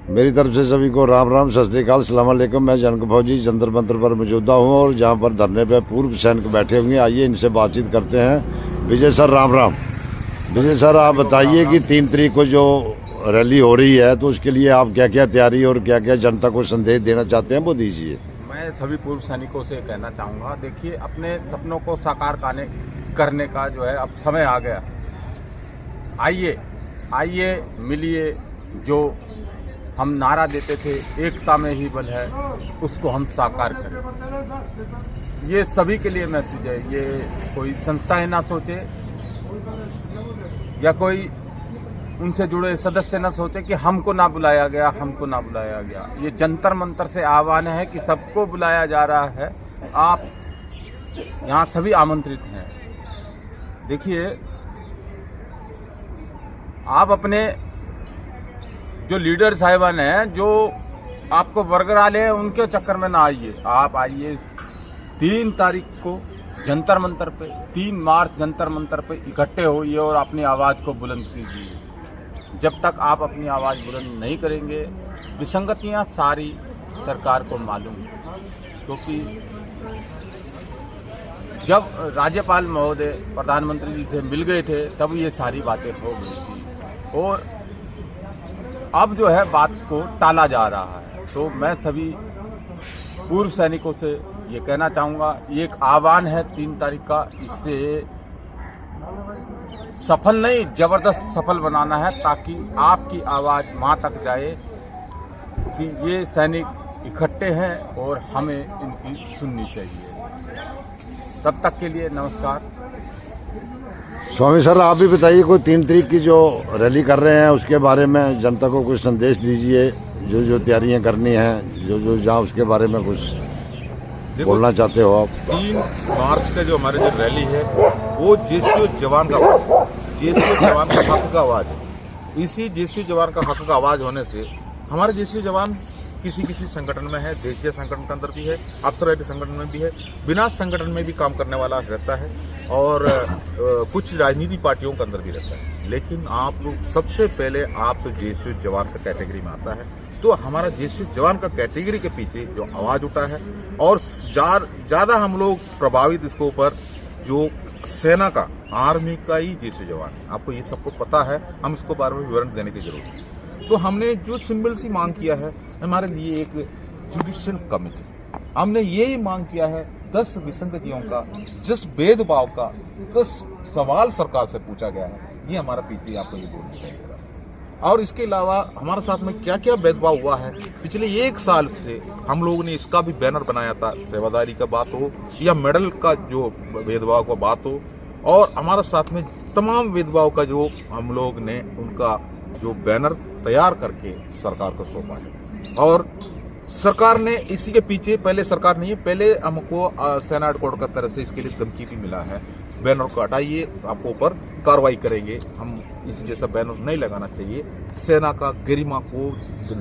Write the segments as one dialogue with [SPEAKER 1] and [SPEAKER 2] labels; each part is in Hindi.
[SPEAKER 1] मेरी तरफ से सभी को राम राम, सत श्री अकाल, सलाम अलैकुम। मैं जनक फौजी जंतर मंतर पर मौजूदा हूँ और जहाँ पर धरने पे पूर्व सैनिक बैठे हुए हैं, आइए इनसे बातचीत करते हैं। विजय सर, राम राम। विजय सर, आप बताइए कि 3 तारीख को जो रैली हो रही है तो उसके लिए आप क्या क्या तैयारी और क्या क्या जनता को संदेश देना चाहते हैं, वो दीजिए।
[SPEAKER 2] मैं सभी पूर्व सैनिकों से कहना चाहूँगा, देखिए अपने सपनों को साकार करने का जो है अब समय आ गया। आइए मिलिए। जो हम नारा देते थे एकता में ही बल है, उसको हम साकार करें। ये सभी के लिए मैसेज है। ये कोई संस्थाएं ना सोचे या कोई उनसे जुड़े सदस्य ना सोचे कि हमको ना बुलाया गया। ये जंतर मंतर से आह्वान है कि सबको बुलाया जा रहा है। आप यहाँ सभी आमंत्रित हैं। देखिए, आप अपने जो लीडर साहिबान हैं, जो आपको बरकरार ले, उनके चक्कर में ना आइए। आप आइए 3 तारीख को जंतर मंतर पे, 3 मार्च जंतर मंतर पे इकट्ठे होइए और अपनी आवाज़ को बुलंद कीजिए। जब तक आप अपनी आवाज़ बुलंद नहीं करेंगे, विसंगतियां सारी सरकार को मालूम है। क्योंकि जब राज्यपाल महोदय प्रधानमंत्री जी से मिल गए थे तब ये सारी बातें हो गई थी और अब जो है बात को टाला जा रहा है। तो मैं सभी पूर्व सैनिकों से ये कहना चाहूँगा, ये एक आह्वान है 3 तारीख का। इससे सफल नहीं, जबरदस्त सफल बनाना है, ताकि आपकी आवाज़ वहाँ तक जाए कि ये सैनिक इकट्ठे हैं और हमें इनकी सुननी चाहिए। तब तक के लिए नमस्कार।
[SPEAKER 1] स्वामी सर, आप भी बताइए, कोई 3 तारीख की जो रैली कर रहे हैं उसके बारे में जनता को कुछ संदेश दीजिए। जो तैयारियां करनी हैं, जो जहाँ उसके बारे में कुछ बोलना चाहते हो आप।
[SPEAKER 3] 3 मार्च का जो हमारी जो रैली है वो जेसीओ जवान का हक का आवाज़ है। इसी जेसीओ जवान का हक का आवाज़ होने से हमारे जेसीओ जवान किसी संगठन में है, देशीय संगठन के अंदर भी है, अफसर संगठन में भी है, बिना संगठन में भी काम करने वाला रहता है और कुछ राजनीतिक पार्टियों के अंदर भी रहता है। लेकिन आप लोग सबसे पहले आप तो जेसीओ जवान का कैटेगरी में आता है। तो हमारा जेसीओ जवान का कैटेगरी के पीछे जो आवाज उठा है और ज्यादा हम लोग प्रभावित इसके ऊपर जो सेना का, आर्मी का ही जेसीओ जवान है। आपको ये सबको पता है, हम इसको बारे में विवरण देने की जरूरत है। तो हमने जो सिंबल सी मांग किया है हमारे लिए एक जुडिशियल कमिटी, हमने यही मांग किया है 10 विसंगतियों का, 10 भेदभाव का 10 सवाल सरकार से पूछा गया है। ये हमारा पीछे आपको ये बोलना चाहिए। और इसके अलावा हमारे साथ में क्या क्या भेदभाव हुआ है पिछले 1 साल से, हम लोगों ने इसका भी बैनर बनाया था। सेवादारी का बात हो या मेडल का जो भेदभाव का बात हो, और हमारे साथ में तमाम भेदभाव का जो हम लोग ने उनका जो बैनर तैयार करके सरकार को सौंपा है। और सरकार ने इसी के पीछे, पहले सरकार नहीं है, पहले हमको सेना हेडक्वार्टर की तरफ से इसके लिए धमकी भी मिला है, बैनर को हटाइए, आपको ऊपर कार्रवाई करेंगे। हम इसी जैसा बैनर नहीं लगाना चाहिए। सेना का गरिमा को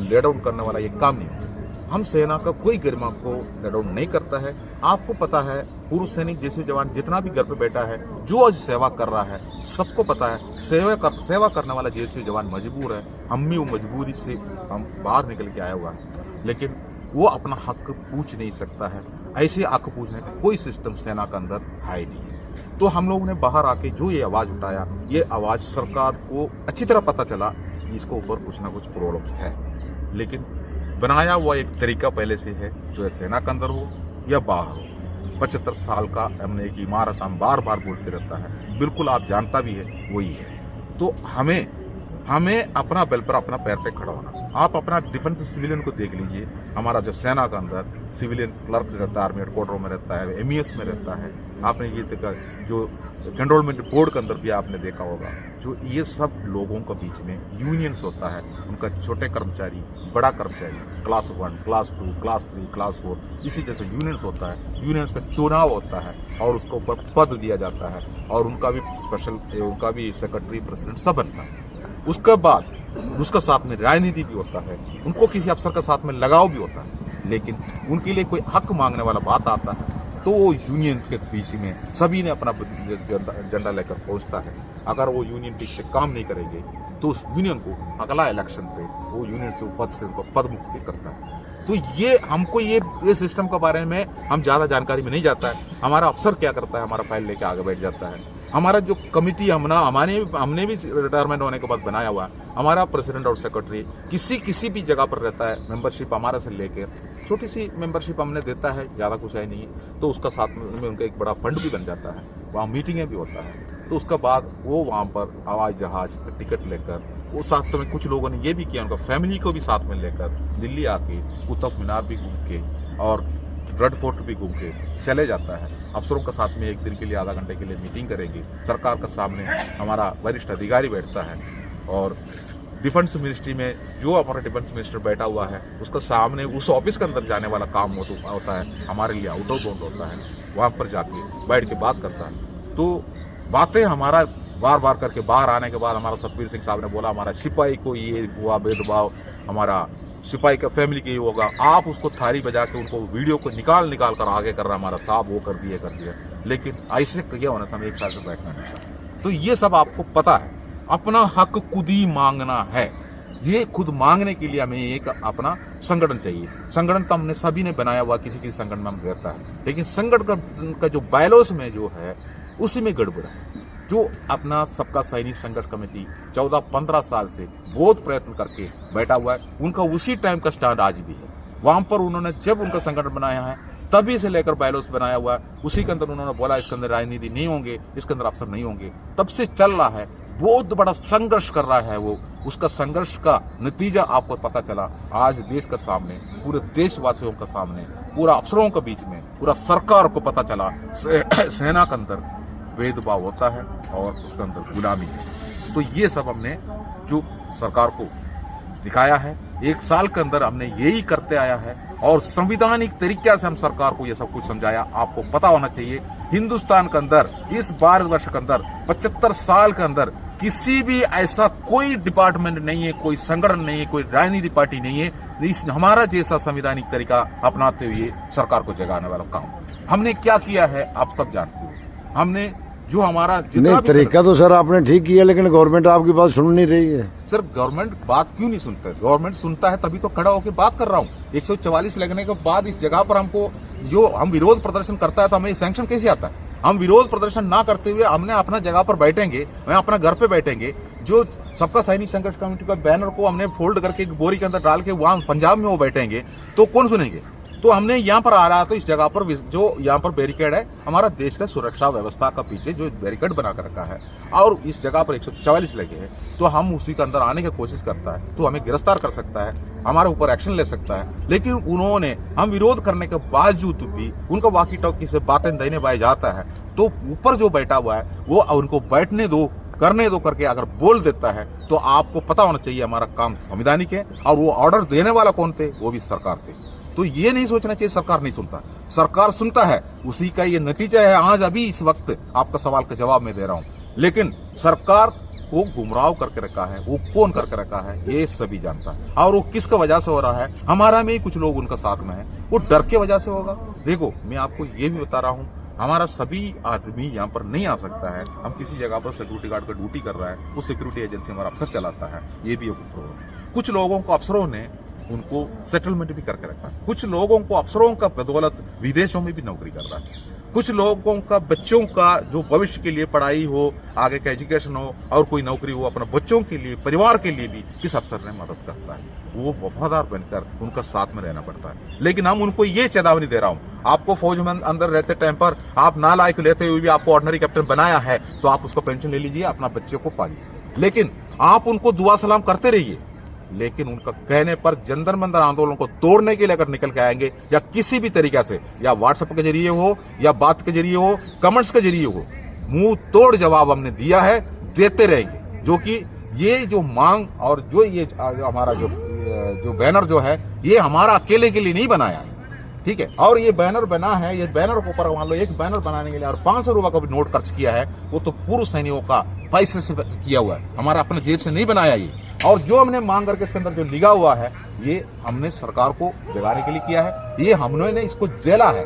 [SPEAKER 3] ले डाउन करने वाला ये काम नहीं है। हम सेना का कोई गरिमा को ले डाउन नहीं करता है। आपको पता है, पूर्व सैनिक जैसे जवान जितना भी घर पे बैठा है, जो आज सेवा कर रहा है, सबको पता है सेवा करने वाला जैसे जवान मजबूर है। हम भी वो मजबूरी से हम बाहर निकल के आया हुआ है, लेकिन वो अपना हक पूछ नहीं सकता है। ऐसे हक पूछने का कोई सिस्टम सेना के अंदर है ही नहीं है। तो हम लोगों ने बाहर आके जो ये आवाज उठाया, ये आवाज सरकार को अच्छी तरह पता चला इसको ऊपर कुछ ना कुछ प्रॉब्लम है, लेकिन बनाया हुआ एक तरीका पहले से है, जो सेना के अंदर हो या बाहर हो। 75 साल का हमने एक इमारत हम बार बार बोलते रहता है, बिल्कुल आप जानता भी है वही है। तो हमें अपना बल पर, अपना पैर पे खड़ा होना। आप अपना डिफेंस सिविलियन को देख लीजिए। हमारा जो सेना का अंदर सिविलियन क्लर्क रहता है, आर्मी हेडक्वार्टर में रहता है, एमईएस में रहता है। आपने ये देखा, जो कंट्रोलमेंट बोर्ड के अंदर भी आपने देखा होगा, जो ये सब लोगों के बीच में यूनियंस होता है। उनका छोटे कर्मचारी, बड़ा कर्मचारी, क्लास 1, क्लास 2, क्लास 3, क्लास 4, इसी जैसे यूनियंस होता है। यूनियंस का चुनाव होता है और उसके ऊपर पद दिया जाता है और उनका भी स्पेशल, उनका भी सेक्रेटरी, प्रेसिडेंट सब बनता है। उसके बाद उसका साथ में राजनीति भी होता है, उनको किसी अफसर का साथ में लगाव भी होता है। लेकिन उनके लिए कोई हक मांगने वाला बात आता है तो वो यूनियन के बीच में सभी ने अपना झंडा लेकर पहुंचता है। अगर वो यूनियन ठीक से काम नहीं करेंगे तो उस यूनियन को अगला इलेक्शन पे वो यूनियन से पद से उनको पद मुक्त भी करता है। तो ये हमको ये सिस्टम के बारे में हम ज़्यादा जानकारी में नहीं जाता है। हमारा अफसर क्या करता है, हमारा फाइल लेके आगे बैठ जाता है। हमारा जो कमिटी हमने भी रिटायरमेंट होने के बाद बनाया हुआ, हमारा प्रेसिडेंट और सेक्रेटरी किसी भी जगह पर रहता है। मेंबरशिप हमारा से लेकर छोटी सी मेंबरशिप हमने देता है, ज़्यादा कुछ है नहीं। तो उसका साथ में उनका एक बड़ा फंड भी बन जाता है, वहाँ मीटिंगें भी होता है। तो उसके बाद वो वहाँ पर हवाई जहाज टिकट लेकर वो साथ में कुछ लोगों ने ये भी किया, उनका फैमिली को भी साथ में लेकर दिल्ली आके कुतुब मीनार भी घूम के और रेड फोर्ट भी घूम के चले जाता है। अफसरों के साथ में एक दिन के लिए आधा घंटे के लिए मीटिंग करेंगे। सरकार के सामने हमारा वरिष्ठ अधिकारी बैठता है और डिफेंस मिनिस्ट्री में जो हमारा डिफेंस मिनिस्टर बैठा हुआ है उसका सामने उस ऑफिस के अंदर जाने वाला काम होता है, हमारे लिए आउट ऑफ बाउंड होता है। वहाँ पर जाके बैठ के बात करता है। तो बातें हमारा बार बार करके बाहर आने के बाद हमारा सतबीर सिंह साहब ने बोला हमारा सिपाही को ये हुआ भेदभाव, हमारा सिपाही का फैमिली के ये होगा, आप उसको थाली बजा के उनको वीडियो को निकाल कर आगे कर रहा हमारा साहब वो कर दिया। लेकिन ऐसे क्या होना समय एक साल से बैठना नहीं। तो ये सब आपको पता है, अपना हक खुद ही मांगना है। ये खुद मांगने के लिए हमें एक अपना संगठन चाहिए। संगठन तो हमने सभी ने बनाया हुआ, किसी संगठन में हम रहता है, लेकिन संगठन का जो बायलॉज में जो है उसी में गड़बड़ है। जो अपना सबका सैनिक संघर्ष कमेटी 14-15 साल से बहुत प्रयत्न करके बैठा हुआ है, उनका उसी टाइम का स्टैंड आज भी है। वहां पर उन्होंने जब उनका संगठन बनाया है तभी से लेकर बायलॉज बनाया हुआ है, उसी के अंदर उन्होंने बोला इसके अंदर राजनीति नहीं होंगे, इसके अंदर अफसर नहीं होंगे। तब से चल रहा है, बहुत बड़ा संघर्ष कर रहा है वो। उसका संघर्ष का नतीजा आपको पता चला आज देश के सामने, पूरे देशवासियों के सामने, पूरा अफसरों के बीच में, पूरा सरकार को पता चला सेना के अंदर भेदभाव होता है और उसके अंदर गुलामी है। तो ये सब हमने जो सरकार को दिखाया है, एक साल के अंदर हमने यही करते आया है और संविधानिक तरीके से हम सरकार को ये सब कुछ समझाया। आपको पता होना चाहिए हिंदुस्तान के अंदर इस भारतवर्ष के अंदर 75 साल के अंदर किसी भी ऐसा कोई डिपार्टमेंट नहीं है, कोई संगठन नहीं है, कोई राजनीतिक पार्टी नहीं है इस हमारा जैसा संवैधानिक तरीका अपनाते हुए सरकार को जगाने वाला काम हमने क्या किया है आप सब जानते हो। हमने जो हमारा
[SPEAKER 1] नहीं तरीका तो सर आपने ठीक किया, लेकिन गवर्नमेंट आपकी बात सुन नहीं रही है।
[SPEAKER 3] सर गवर्नमेंट बात क्यों नहीं सुनता है? गवर्नमेंट सुनता है तभी तो खड़ा होकर बात कर रहा हूँ। 144 लगने के बाद इस जगह पर हमको जो हम विरोध प्रदर्शन करता है तो हमें सैंक्शन कैसे आता है? हम विरोध प्रदर्शन ना करते हुए हमने अपना जगह पर बैठेंगे, मैं अपना घर पे बैठेंगे, जो सबका सैनिक संघर्ष कमेटी का बैनर को हमने फोल्ड करके एक बोरी के अंदर डाल के वहां पंजाब में वो बैठेंगे तो कौन सुनेंगे? तो हमने यहाँ पर आ रहा तो इस जगह पर जो यहाँ पर बैरिकेड है हमारा देश का सुरक्षा व्यवस्था का पीछे जो बैरिकेड बना कर रखा है और इस जगह पर 144 लगे हैं, तो हम उसी के अंदर आने की कोशिश करता है तो हमें गिरफ्तार कर सकता है, हमारे ऊपर एक्शन ले सकता है। लेकिन उन्होंने हम विरोध करने के बावजूद भी उनको वाकी टॉकी से बातें देने पाया जाता है तो ऊपर जो बैठा हुआ है वो उनको बैठने दो, करने दो करके अगर बोल देता है तो आपको पता होना चाहिए हमारा काम संवैधानिक है और वो ऑर्डर देने वाला कौन थे? वो भी सरकार थे। तो ये नहीं सोचना चाहिए सरकार नहीं सुनता, सरकार सुनता है, उसी का ये नतीजा है। आज अभी इस वक्त आपका सवाल का जवाब मैं दे रहा हूं, लेकिन सरकार को गुमराह करके रखा है, वो कौन करके रखा है ये सभी जानता है और वो किसका वजह से हो रहा है। हमारा में ही कुछ लोग उनका साथ में है, वो डर के वजह से होगा। देखो मैं आपको ये भी बता रहा हूँ, हमारा सभी आदमी यहाँ पर नहीं आ सकता है। हम किसी जगह पर सिक्योरिटी गार्ड का ड्यूटी कर रहा है, वो सिक्योरिटी एजेंसी हमारा अफसर चलाता है, ये भी एक प्रॉब्लम। कुछ लोगों को अफसरों ने उनको सेटलमेंट भी करके रखा है, कुछ लोगों को अफसरों का बदौलत विदेशों में भी नौकरी कर रहा है, कुछ लोगों का बच्चों का जो भविष्य के लिए पढ़ाई हो, आगे का एजुकेशन हो और कोई नौकरी हो, अपने बच्चों के लिए परिवार के लिए भी किस अफसर ने मदद करता है, वो वफादार बनकर उनका साथ में रहना पड़ता है। लेकिन हम उनको ये चेतावनी दे रहा हूँ, आपको फौज में अंदर रहते टाइम पर आप नालायक लेते हुए भी आपको ऑर्डिनरी कैप्टन बनाया है तो आप उसको पेंशन ले लीजिए, अपना बच्चे को पालिए, लेकिन आप उनको दुआ सलाम करते रहिए। लेकिन उनका कहने पर जंतर मंतर आंदोलन को तोड़ने के लिए अगर निकल के आएंगे या किसी भी तरीके से, या व्हाट्सएप के जरिए हो या बात के जरिए हो, कमेंट्स के जरिए हो, मुंह तोड़ जवाब हमने दिया है, देते रहेंगे। जो कि ये जो मांग और जो ये हमारा जो बैनर जो है ये हमारा अकेले के लिए नहीं बनाया है, ठीक है। और ये बैनर बना है, ये बैनर के ऊपर मान लो एक बैनर बनाने के लिए और 500 रुपए का भी नोट खर्च किया है, वो तो पूर्व सैनिकों का पैसे से किया हुआ है, हमारा अपने जेब से नहीं बनाया ये। और जो हमने मांग करके इसके अंदर जो लिखा हुआ है ये हमने सरकार को जगाने के लिए किया है, ये हमने इसको जेला है,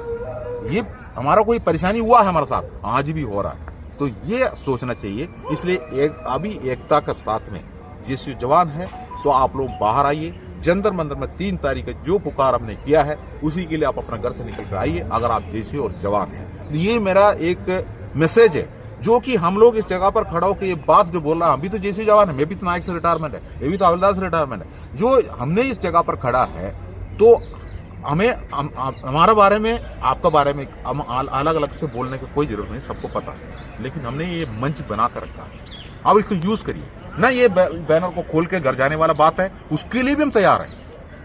[SPEAKER 3] ये हमारा कोई परेशानी हुआ है हमारे साथ, आज भी हो रहा है। तो ये सोचना चाहिए। इसलिए अभी एकता के साथ में जेसीयू जवान है, तो आप लोग बाहर आइए। जंतर मंतर में 3 तारीख का जो पुकार हमने किया है उसी के लिए आप अपना घर से निकल कर आइए, अगर आप जेसीयू और जवान हैं। ये मेरा एक मैसेज है, जो कि हम लोग इस जगह पर खड़ा होकर ये बात जो बोल रहा है, हम भी तो जेसीयू जवान है, मैं भी तो नायक से रिटायरमेंट है, ये भी तो हवलदार से रिटायरमेंट है। जो हमने इस जगह पर खड़ा है, तो हमें हमारे बारे में, आपका बारे में हम अलग अलग से बोलने की कोई जरूरत नहीं, सबको पता है। लेकिन हमने ये मंच बना कर रखा है, अब इसको यूज करिए ना। ये बैनर को खोल के घर जाने वाला बात है, उसके लिए भी हम तैयार हैं।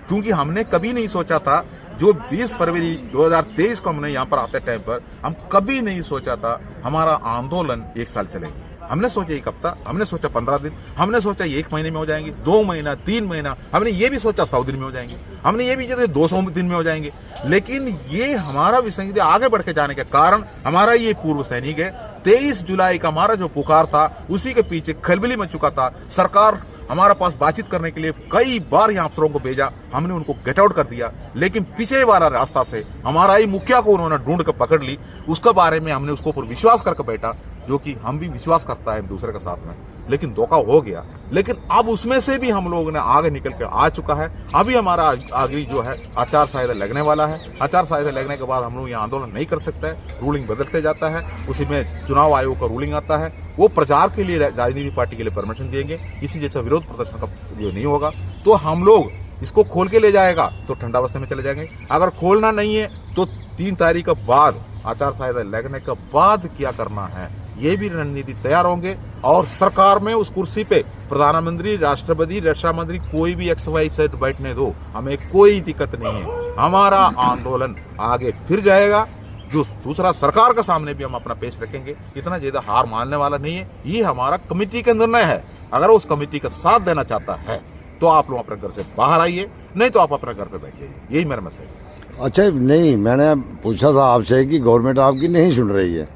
[SPEAKER 3] क्योंकि हमने कभी नहीं सोचा था, जो 20 फरवरी 2023 को हमने यहाँ पर आते टाइम पर हम कभी नहीं सोचा था हमारा आंदोलन 1 साल चलेगी। हमने सोचा 1 हफ्ता, हमने सोचा 15 दिन, हमने सोचा 1 महीने में हो जाएंगे, 2 महीना, 3 महीना, हमने ये भी सोचा 100 दिन में हो जाएंगे, हमने ये भी सोचा 200 दिन में हो जाएंगे। लेकिन ये हमारा विसंगति आगे बढ़ के जाने के कारण हमारा ये पूर्व सैनिक है। 23 जुलाई का हमारा जो पुकार था, उसी के पीछे खलबली मच चुका था। सरकार हमारे पास बातचीत करने के लिए कई बार यहाँ अफसरों को भेजा, हमने उनको गेट आउट कर दिया। लेकिन पीछे वाला रास्ता से हमारा ही मुखिया को उन्होंने ढूंढ कर पकड़ ली, उसके बारे में हमने उसको ऊपर विश्वास करके बैठा, जो कि हम भी विश्वास करता है दूसरे के साथ में। लेकिन धोखा हो गया। लेकिन अब उसमें से भी हम लोगों ने आगे निकल कर आ चुका है। अभी हमारा आगे जो है आचार संहिता लगने वाला है। आचार संहिता लगने के बाद हम लोग यहाँ आंदोलन नहीं कर सकते हैं, रूलिंग बदलते जाता है, उसी में चुनाव आयोग का रूलिंग आता है, वो प्रचार के लिए राजनीतिक पार्टी के लिए परमिशन देंगे। इसी जैसा विरोध प्रदर्शन का जो नहीं होगा, तो हम लोग इसको खोल के ले जाएगा तो ठंडा अवस्था में चले जाएंगे। अगर खोलना नहीं है तो 3 तारीख के बाद, आचार संहिता लगने के बाद क्या करना है, ये भी रणनीति तैयार होंगे। और सरकार में उस कुर्सी पे प्रधानमंत्री, राष्ट्रपति, रक्षा मंत्री, कोई भी XYZ बैठने दो, हमें कोई दिक्कत नहीं है। हमारा आंदोलन आगे फिर जाएगा। जो दूसरा सरकार के सामने भी हम अपना पेश रखेंगे, इतना ज्यादा हार मानने वाला नहीं है। ये हमारा कमेटी का निर्णय है। अगर उस कमेटी का साथ देना चाहता है तो आप लोग अपने घर से बाहर आइए, नहीं तो आप अपने घर पे बैठिए। यही मेरा मैसेज है।
[SPEAKER 1] अच्छा, नहीं, मैंने पूछा था आपसे कि गवर्नमेंट आपकी नहीं सुन रही है,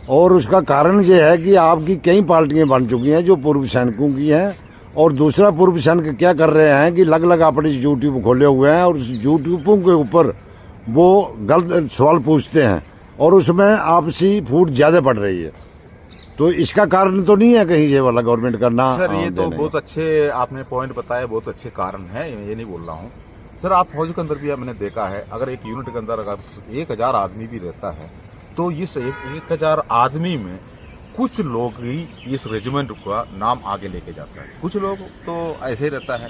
[SPEAKER 1] और उसका कारण ये है कि आपकी कई पार्टियां बन चुकी हैं जो पूर्व सैनिकों की हैं। और दूसरा, पूर्व सैनिक क्या कर रहे हैं कि अलग अलग अपने यूट्यूब खोले हुए हैं, और यूट्यूबों के ऊपर वो गलत सवाल पूछते हैं, और उसमें आपसी फूट ज्यादा पड़ रही है। तो इसका कारण तो नहीं है कहीं ये वाला गवर्नमेंट का ना?
[SPEAKER 3] सर, ये तो बहुत अच्छे आपने पॉइंट बताया, बहुत अच्छे कारण है, ये नहीं बोल रहा हूँ सर। आप फौज के अंदर भी मैंने देखा है, अगर एक यूनिट के अंदर अगर 1000 आदमी भी रहता है, तो इस 1000 आदमी में कुछ लोग ही इस रेजिमेंट का नाम आगे लेके जाता है। कुछ लोग तो ऐसे ही रहता है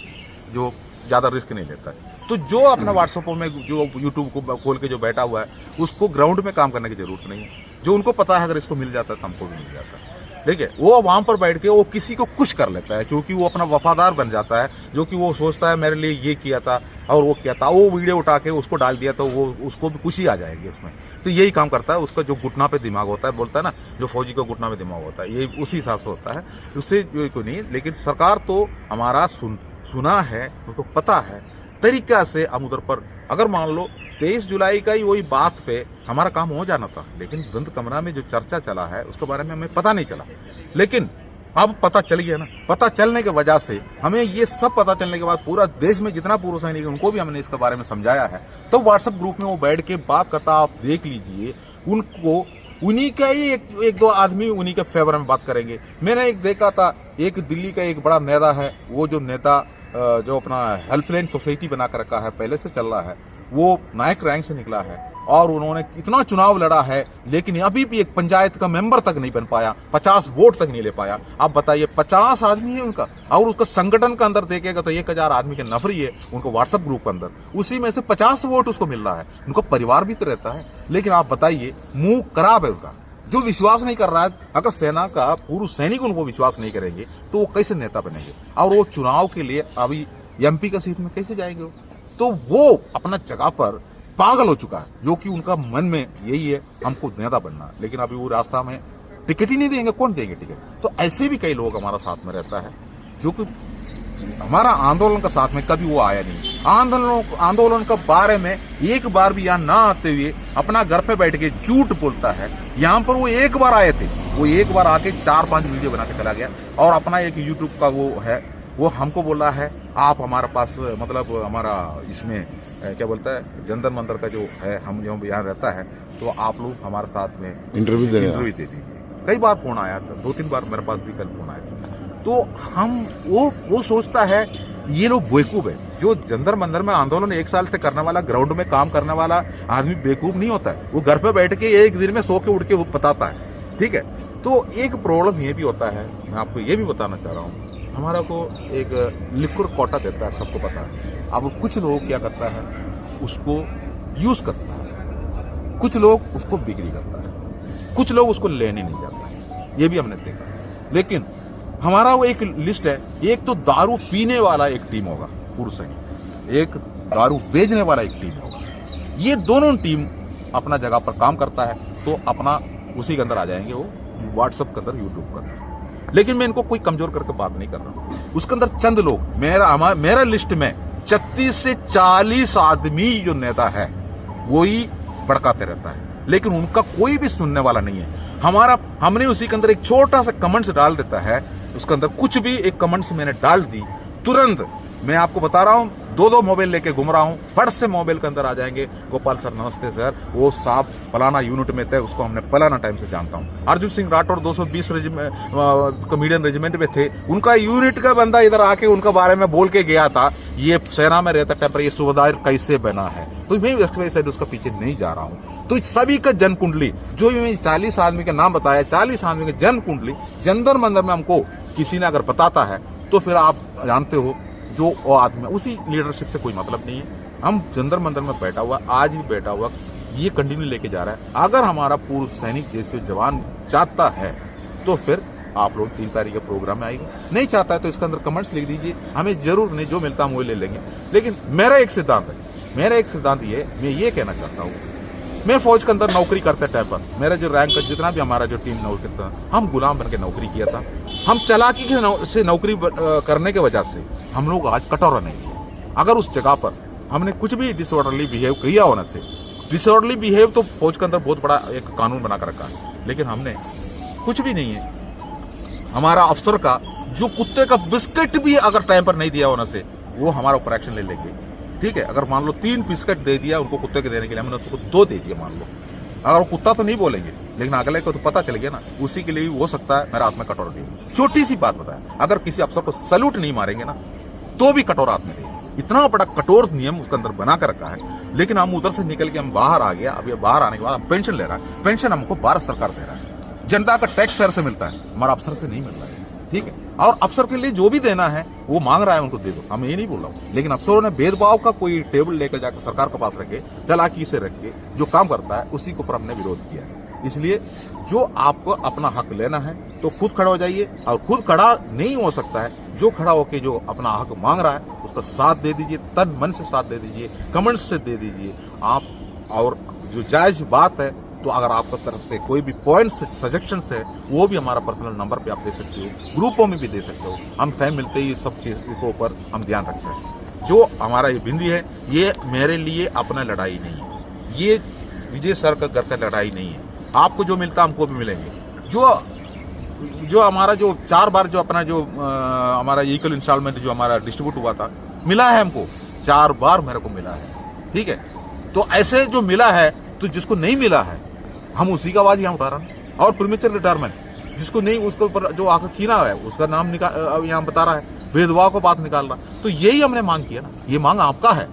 [SPEAKER 3] जो ज्यादा रिस्क नहीं लेता है। तो जो अपना व्हाट्सएप में, जो यूट्यूब को खोल के जो बैठा हुआ है, उसको ग्राउंड में काम करने की जरूरत नहीं है। जो उनको पता है अगर इसको मिल जाता है तो हमको भी मिल जाता है, ठीक है। वो वहां पर बैठ के वो किसी को खुश कर लेता है, क्योंकि वो अपना वफादार बन जाता है। जो कि वो सोचता है मेरे लिए ये किया था और वो किया था, वो वीडियो उठा के उसको डाल दिया तो वो उसको भी खुशी आ जाएगी उसमें। तो यही काम करता है। उसका जो घुटना पे दिमाग होता है, बोलता है ना, जो फौजी का घुटना पे दिमाग होता है, ये उसी हिसाब से होता है। उससे जो कोई नहीं। लेकिन सरकार तो हमारा सुना है, उसको पता है तरीका से। हम उधर पर अगर मान लो 23 जुलाई का ही वही बात पे हमारा काम हो जाना था, लेकिन बंद कमरा में जो चर्चा चला है उसके बारे में हमें पता नहीं चला। लेकिन अब पता चल गया ना। पता चलने की वजह से हमें ये सब पता चलने के बाद पूरा देश में जितना पूर्व सैनिक है उनको भी हमने इसके बारे में समझाया है। तो व्हाट्सएप ग्रुप में वो बैठ के बात करता, आप देख लीजिए। उनको उन्हीं का ही एक दो आदमी उन्हीं के फेवर में बात करेंगे। मैंने एक देखा था, एक दिल्ली का एक बड़ा नेता है, वो जो नेता जो अपना हेल्पलाइन सोसाइटी बना कर रखा है, पहले से चल रहा है, वो नायक रैंक से निकला है और उन्होंने इतना चुनाव लड़ा है, लेकिन अभी भी एक पंचायत का मेंबर तक नहीं बन पाया, 50 वोट तक नहीं ले पाया। आप बताइए, 50 आदमी है उनका, और उसका संगठन के अंदर देखेगा तो 1000 आदमी के नफरी है उनको व्हाट्सएप ग्रुप के अंदर, उसी में से 50 वोट उसको मिल रहा है। उनका परिवार भी तो रहता है। लेकिन आप बताइए, मुंह खराब है उनका, जो विश्वास नहीं कर रहा है। अगर सेना का पूर्व सैनिक उनको विश्वास नहीं करेंगे तो वो कैसे नेता बनेंगे? और वो चुनाव के लिए अभी MP का सीट में कैसे जाएंगे? तो वो अपना जगह पर पागल हो चुका है, जो कि उनका मन में यही है, हमको नेता बनना। लेकिन अभी वो रास्ता में टिकट ही नहीं देंगे, कौन देंगे टिकट? तो ऐसे भी कई लोग हमारा साथ में रहता है, जो कि हमारा आंदोलन का साथ में कभी वो आया नहीं। आंदोलन के बारे में एक बार भी यहाँ ना आते हुए अपना घर पे बैठ के झूठ बोलता है। यहाँ पर वो एक बार आए थे, वो एक बार आके 4-5 वीडियो बना के चला गया, और अपना एक यूट्यूब का वो है वो हमको बोला है आप हमारे पास मतलब हमारा इसमें क्या बोलता है जंतर मंतर का जो है हम जो यहाँ रहता है तो आप लोग हमारे साथ में
[SPEAKER 1] इंटरव्यू दे
[SPEAKER 3] दे दीजिए। कई बार फोन आया था, 2-3 बार मेरे पास भी कल फोन आया था। तो हम वो सोचता है ये लोग बेवकूफ है। जो जंतर मंतर में आंदोलन 1 साल से करने वाला, ग्राउंड में काम करने वाला आदमी बेवकूफ नहीं होता है। वो घर पे बैठ के एक दिन में सो के उड़ के वो बताता है, ठीक है। तो एक प्रॉब्लम ये भी होता है, मैं आपको ये भी बताना चाह रहा हूँ, हमारा को एक लिक्विड कोटा देता है, सबको पता है। अब कुछ लोग क्या करता है, उसको यूज करता है, कुछ लोग उसको बिक्री करता है, कुछ लोग उसको लेने नहीं जाता है, ये भी हमने देखा। लेकिन हमारा वो एक लिस्ट है, एक तो दारू पीने वाला एक टीम होगा पूर्व सैनिक, एक दारू बेचने वाला एक टीम होगा। ये दोनों टीम अपना जगह पर काम करता है तो अपना उसी के अंदर आ जाएंगे, वो व्हाट्सएप के अंदर, यूट्यूब के अंदर। लेकिन मैं इनको कोई कमजोर करके बात नहीं कर रहा हूं। उसके अंदर चंद लोग, मेरा लिस्ट में 36 से 40 आदमी जो नेता है वही भड़काते रहता है, लेकिन उनका कोई भी सुनने वाला नहीं है। हमने उसी के अंदर एक छोटा सा कमेंट्स डाल देता है, उसके अंदर कुछ भी एक कमेंट्स मैंने डाल दी, तुरंत मैं आपको बता रहा हूं 2-2 मोबाइल लेके घूम रहा हूं, फट से मोबाइल के अंदर आ जाएंगे, गोपाल सर नमस्ते सर, वो साहब फलाना यूनिट में थे, उसको हमने फलाना टाइम से जानता हूं। अर्जुन सिंह राठौर 220 कॉमेडियन रेजिमेंट में थे, उनका यूनिट का बंदा इधर आके उनके बारे में बोल के गया था, ये सेना में रहता टाइम पर ये सूबेदार कैसे बना है। तो मैं उसका पीछे नहीं जा रहा हूं। तो सभी का जन कुंडली, जो भी 40 आदमी का नाम बताया, 40 आदमी का जन कुंडली जंतर मंतर में हमको किसी ने अगर बताता है तो फिर आप जानते हो जो वो आदमी, उसी लीडरशिप से कोई मतलब नहीं है। हम जंतर मंतर में बैठा हुआ, आज भी बैठा हुआ, ये कंटिन्यू लेके जा रहा है। अगर हमारा पूर्व सैनिक जैसे जवान चाहता है तो फिर आप लोग 3 तारीख के प्रोग्राम में आएंगे, नहीं चाहता है तो इसके अंदर कमेंट्स लिख दीजिए, हमें जरूर नहीं, जो मिलता है हम वो ले लेंगे। लेकिन मेरा एक सिद्धांत ये, मैं ये कहना चाहता हूँ, मैं फौज के अंदर नौकरी करते टाइम पर मेरा जो रैंक जितना भी हमारा जो टीम नौकरी था, हम गुलाम बन के नौकरी किया था। हम चालाकी से नौकरी करने की वजह से हम लोग आज कटोरा नहीं है। अगर उस जगह पर हमने कुछ भी डिसऑर्डरली बिहेव किया होने से, डिसऑर्डरली बिहेव तो फौज के अंदर बहुत बड़ा एक कानून बना कर रखा है, लेकिन हमने कुछ भी नहीं है। हमारा अफसर का जो कुत्ते का बिस्किट भी अगर टाइम पर नहीं दिया होने से, वो हमारा ऊपर एक्शन ले लेंगे, ठीक है। अगर मान लो 3 बिस्किट दे दिया उनको कुत्ते के देने के लिए, हमने उसको 2 दे दिया मान लो, अगर वो कुत्ता तो नहीं बोलेंगे, लेकिन अगले को तो पता चल गया ना, उसी के लिए हो सकता है मेरा हाथ में कटोरा दे। छोटी सी बात बताया, अगर किसी अफसर को सैल्यूट नहीं मारेंगे ना तो भी कटोरा हाथ में दे। इतना बड़ा कठोर नियम उसके अंदर बना कर रखा है। लेकिन हम उधर से निकल के हम बाहर आ गया, अब ये बाहर आने के बाद हम पेंशन ले रहा है, पेंशन हमको भारत सरकार दे रहा है, जनता का टैक्स फेयर से मिलता है, हमारा अफसर से नहीं मिल रहा है, ठीक है। और अफसर के लिए जो भी देना है वो मांग रहा है, उनको दे दो, हम ये नहीं बोल रहा हूँ। लेकिन अफसरों ने भेदभाव का कोई टेबल लेकर जाकर सरकार के पास रखे, चालाकी से रख के जो काम करता है उसी के ऊपर हमने विरोध किया है। इसलिए जो आपको अपना हक लेना है तो खुद खड़ा हो जाइए, और खुद खड़ा नहीं हो सकता है, जो खड़ा होकर जो अपना हक मांग रहा है उसका साथ दे दीजिए, तन मन से साथ दे दीजिए, कमेंट्स से दे दीजिए आप। और जो जायज बात है तो अगर आपकी तरफ से कोई भी पॉइंट्स सजेशन है वो भी हमारा पर्सनल नंबर पे आप दे सकते हो, ग्रुपों में भी दे सकते हो। हम टाइम मिलते ही सब चीज के ऊपर हम ध्यान रखते हैं। जो हमारा ये बिंदी है, ये मेरे लिए अपना लड़ाई नहीं है, ये विजय सर का घर का लड़ाई नहीं है। आपको जो मिलता हमको भी मिलेंगे। जो हमारा जो 4 बार जो अपना जो हमारा इक्वल इंस्टॉलमेंट जो हमारा डिस्ट्रीब्यूट हुआ था, मिला है हमको 4 बार मेरे को मिला है, ठीक है। तो ऐसे जो मिला है, तो जिसको नहीं मिला है हम उसी का आवाज यहाँ उठा रहे हैं। और प्रीमेचर रिटायरमेंट जिसको नहीं, उसके ऊपर जो आकर खीना है उसका नाम यहाँ बता रहा है, भेदभाव को बात निकाल रहा। तो यही हमने मांग किया ना, ये मांग आपका है,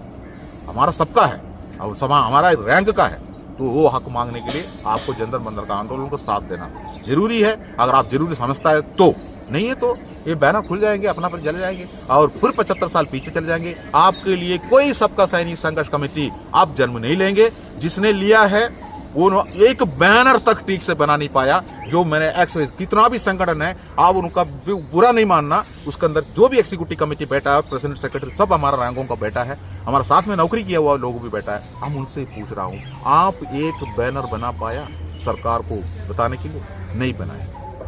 [SPEAKER 3] हमारा सबका है, और हमारा रैंक का है। तो वो हक मांगने के लिए आपको जंतर मंतर का आंदोलन को साथ देना जरूरी है। अगर आप जरूरी समझता है तो, नहीं है तो ये बैनर खुल जाएंगे, अपना पर जल जाएंगे और फिर 75 साल पीछे चले जाएंगे। आपके लिए कोई सबका सैनिक संघर्ष कमेटी आप जन्म नहीं लेंगे। जिसने लिया है वो एक बैनर तक ठीक से बना नहीं पाया। जो मैंने कितना भी संगठन है, आप उनका बुरा नहीं मानना, उसके अंदर जो भी एग्जीक्यूटिव कमेटी बैठा है, प्रेसिडेंट सेक्रेटरी सब हमारा रैंकों का बैठा है, हमारा साथ में नौकरी किया हुआ लोग भी बैठा है। हम उनसे पूछ रहा हूँ, आप एक बैनर बना पाया सरकार को बताने के लिए? नहीं बनाए।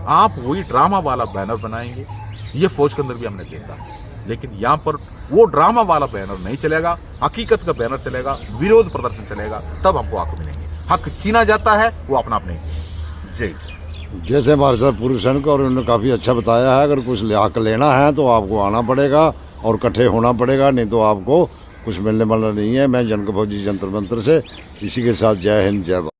[SPEAKER 3] आप वही ड्रामा वाला बैनर बनाएंगे, ये फौज के अंदर भी हमने देखा। लेकिन यहाँ पर वो ड्रामा वाला बैनर नहीं चलेगा, हकीकत का बैनर चलेगा, विरोध प्रदर्शन चलेगा, तब हमको हक मिलेंगे। हक छीना जाता है वो अपना अपने। जय
[SPEAKER 1] जैसे हमारे साथ पूर्व सैनिक और उन्होंने काफ़ी अच्छा बताया है, अगर कुछ हक लेना है तो आपको आना पड़ेगा और इकट्ठे होना पड़ेगा, नहीं तो आपको कुछ मिलने वाला नहीं है। मैं जनक फौजी जंतर मंतर से इसी के साथ जय हिंद जय भारत।